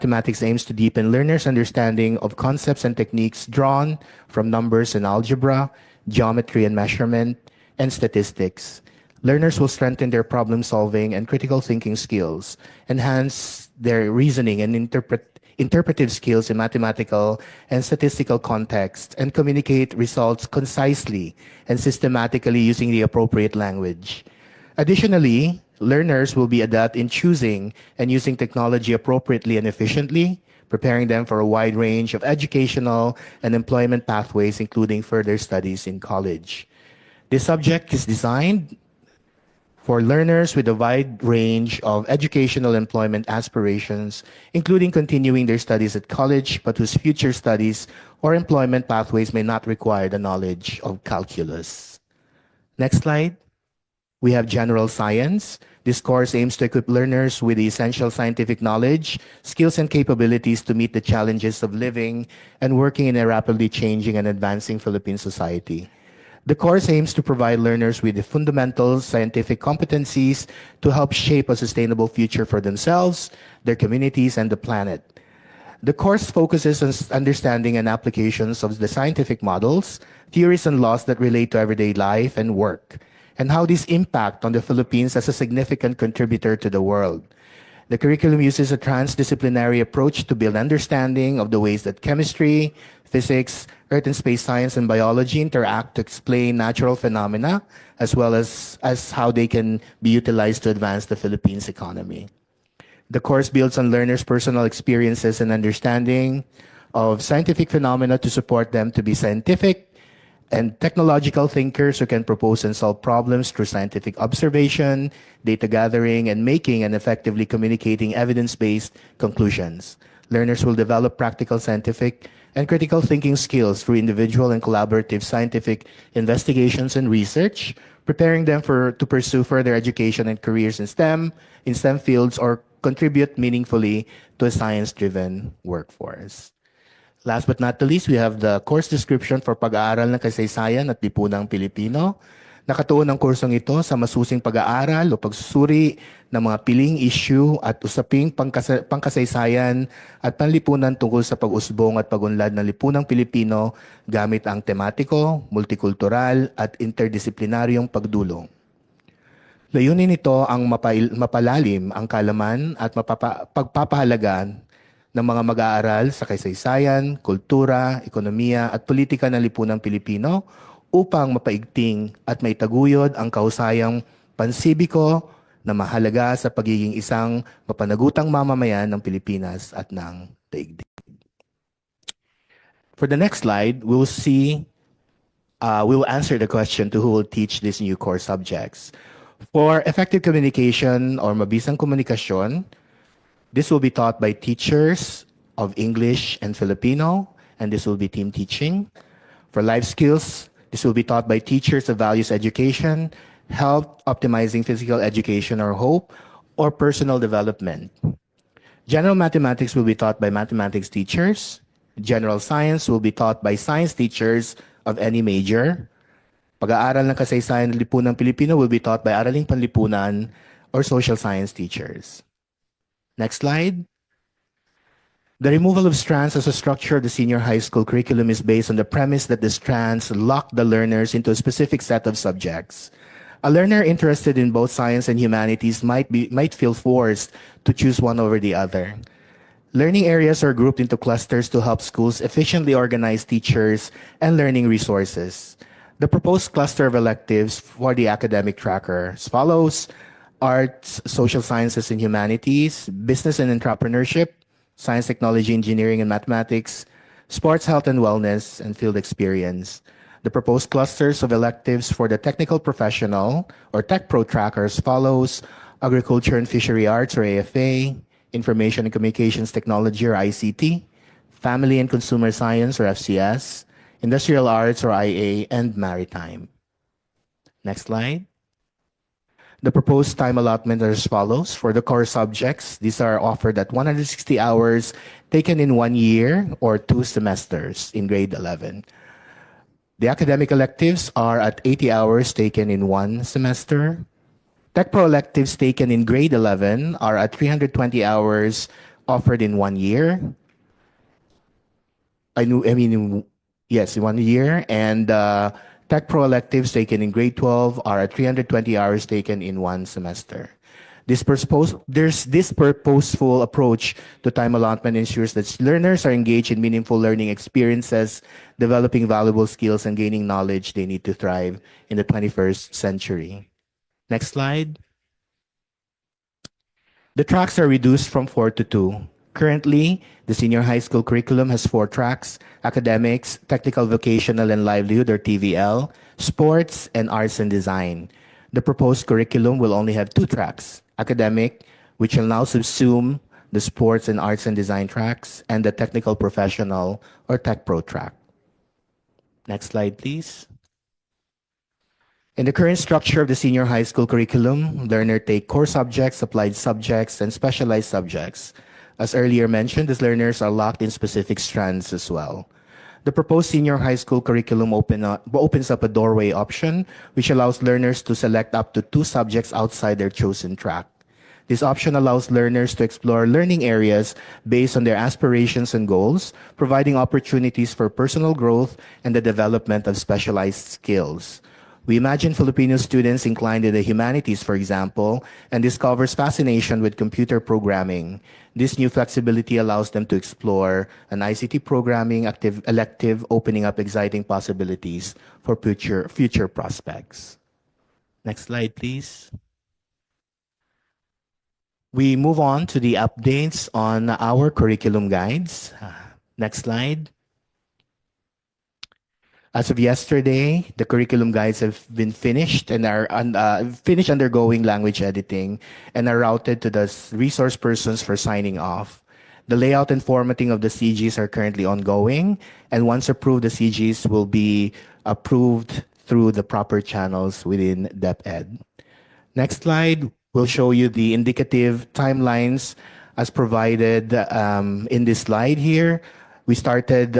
Mathematics aims to deepen learners' understanding of concepts and techniques drawn from numbers and algebra, geometry and measurement, and statistics. Learners will strengthen their problem-solving and critical thinking skills, enhance their reasoning and interpretive skills in mathematical and statistical contexts, and communicate results concisely and systematically using the appropriate language. Additionally, learners will be adept in choosing and using technology appropriately and efficiently, preparing them for a wide range of educational and employment pathways, including further studies in college. This subject is designed for learners with a wide range of educational employment aspirations, including continuing their studies at college, but whose future studies or employment pathways may not require the knowledge of calculus. Next slide. We have general science. This course aims to equip learners with the essential scientific knowledge, skills, and capabilities to meet the challenges of living and working in a rapidly changing and advancing Philippine society. The course aims to provide learners with the fundamental scientific competencies to help shape a sustainable future for themselves, their communities, and the planet. The course focuses on understanding and applications of the scientific models, theories, and laws that relate to everyday life and work, and how these impact on the Philippines as a significant contributor to the world. The curriculum uses a transdisciplinary approach to build understanding of the ways that chemistry, physics, earth and space science, and biology interact to explain natural phenomena, as well as how they can be utilized to advance the Philippines economy. The course builds on learners' personal experiences and understanding of scientific phenomena to support them to be scientific and technological thinkers who can propose and solve problems through scientific observation, data gathering, and making and effectively communicating evidence-based conclusions. Learners will develop practical scientific and critical thinking skills through individual and collaborative scientific investigations and research, preparing them to pursue further education and careers in STEM fields, or contribute meaningfully to a science-driven workforce. Last but not the least, we have the course description for pag-aaral ng kasaysayan at lipunang Pilipino. Nakatuon ang kursong ito sa masusing pag-aaral o pagsusuri ng mga piling issue at usaping pangkasaysayan at panlipunan tungkol sa pag-usbong at pag-unlad ng lipunang Pilipino gamit ang tematiko, multikultural at interdisiplinaryong pagdulong. Layunin nito ang mapalalim ang kaalaman at pagpapahalaga ng mga mag-aaral sa kasaysayan, kultura, ekonomiya at politika ng lipunang Pilipino upang mapaigting at maitaguyod ang kahusayang pansibiko na mahalaga sa pagiging isang mapanagutang mamamayan ng Pilipinas at ng daigdig. For the next slide, we will answer the question to who will teach these new core subjects. For effective communication or mabisang komunikasyon, this will be taught by teachers of English and Filipino, and this will be team teaching. For life skills, this will be taught by teachers of values education, health, optimizing physical education or hope, or personal development. General mathematics will be taught by mathematics teachers. General science will be taught by science teachers of any major. Pag-aaral ng kasaysayan ng lipunang Pilipino will be taught by araling panlipunan or social science teachers. Next slide. The removal of strands as a structure of the senior high school curriculum is based on the premise that the strands lock the learners into a specific set of subjects. A learner interested in both science and humanities might feel forced to choose one over the other. Learning areas are grouped into clusters to help schools efficiently organize teachers and learning resources. The proposed cluster of electives for the academic tracker as follows: arts, social sciences and humanities, business and entrepreneurship, science, technology, engineering and mathematics, sports, health and wellness, and field experience. The proposed clusters of electives for the technical professional or tech pro tracker as follows: agriculture and fishery arts or AFA, information and communications technology or ICT, family and consumer science or FCS, industrial arts or IA, and maritime. Next slide. The proposed time allotment are as follows. For the core subjects, these are offered at 160 hours taken in 1 year or 2 semesters in grade 11. The academic electives are at 80 hours taken in 1 semester. Tech Pro electives taken in grade 11 are at 320 hours offered in 1 year. Yes, in 1 year. And Tech Pro electives taken in grade 12 are at 320 hours taken in one semester. This purposeful approach to time allotment ensures that learners are engaged in meaningful learning experiences, developing valuable skills, and gaining knowledge they need to thrive in the 21st century. Next slide. The tracks are reduced from 4 to 2. Currently, the senior high school curriculum has 4 tracks: academics, technical vocational and livelihood or TVL, sports, and arts and design. The proposed curriculum will only have 2 tracks: academic, which will now subsume the sports and arts and design tracks, and the technical professional or tech pro track. Next slide, please. In the current structure of the senior high school curriculum, learners take core subjects, applied subjects, and specialized subjects. As earlier mentioned, these learners are locked in specific strands as well. The proposed senior high school curriculum opens up a doorway option, which allows learners to select up to 2 subjects outside their chosen track. This option allows learners to explore learning areas based on their aspirations and goals, providing opportunities for personal growth and the development of specialized skills. We imagine Filipino students inclined in the humanities, for example, and discovers fascination with computer programming. This new flexibility allows them to explore an ICT programming elective, opening up exciting possibilities for future prospects. Next slide, please. We move on to the updates on our curriculum guides. Next slide. As of yesterday, the curriculum guides have been finished and are finished undergoing language editing and are routed to the resource persons for signing off. The layout and formatting of the CGs are currently ongoing, and once approved, the CGs will be approved through the proper channels within DepEd. Next slide will show you the indicative timelines as provided in this slide here. We started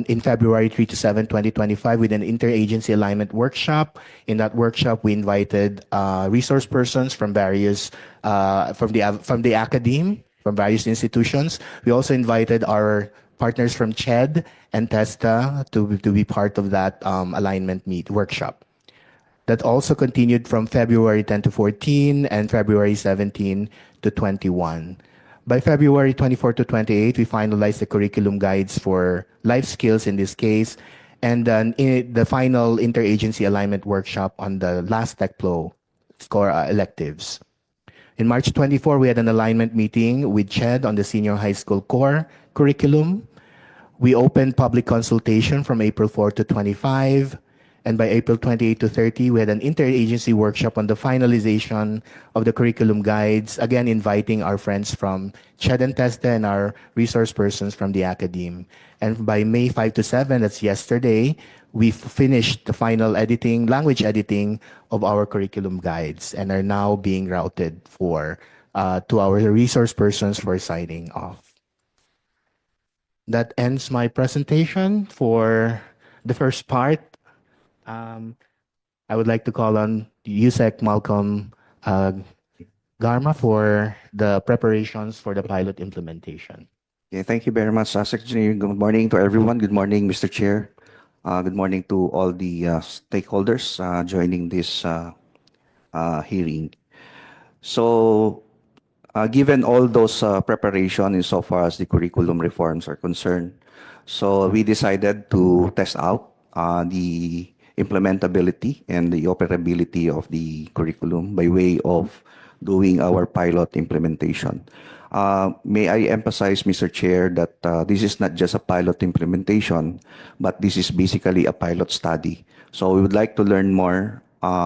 in February 3 to 7, 2025 with an interagency alignment workshop. In that workshop, we invited resource persons from various, from the academe, from various institutions. We also invited our partners from CHED and TESTA to be part of that alignment workshop. That also continued from February 10 to 14 and February 17 to 21. By February 24 to 28, we finalized the curriculum guides for life skills in this case, and then the final interagency alignment workshop on the last TechPlo score electives. In March 24, we had an alignment meeting with CHED on the senior high school core curriculum. We opened public consultation from April 4 to 25. And by April 28 to 30, we had an interagency workshop on the finalization of the curriculum guides, again inviting our friends from CHED and TESTA and our resource persons from the academe. And by May 5 to 7, that's yesterday, we finished the final editing, language editing of our curriculum guides and are now being routed to our resource persons for signing off. That ends my presentation for the first part. I would like to call on USEC Malcolm Garma for the preparations for the pilot implementation. Okay, thank you very much, Secretary. Good morning to everyone. Good morning, Mr. Chair. Good morning to all the stakeholders joining this hearing. So, given all those preparation insofar as the curriculum reforms are concerned, so we decided to test out the implementability and the operability of the curriculum by way of doing our pilot implementation. May I emphasize, Mr. Chair, that this is not just a pilot implementation, but this is basically a pilot study. So we would like to learn more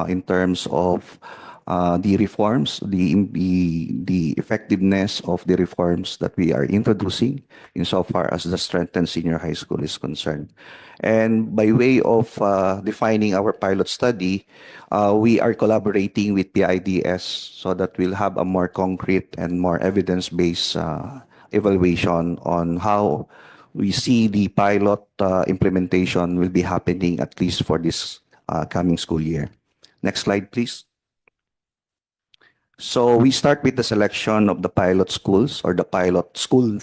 in terms of the reforms, the effectiveness of the reforms that we are introducing insofar as the strengthened senior high school is concerned. And by way of defining our pilot study, we are collaborating with the IDS so that we'll have a more concrete and more evidence-based evaluation on how we see the pilot implementation will be happening at least for this coming school year. Next slide, please. So we start with the selection of the pilot schools or the pilot school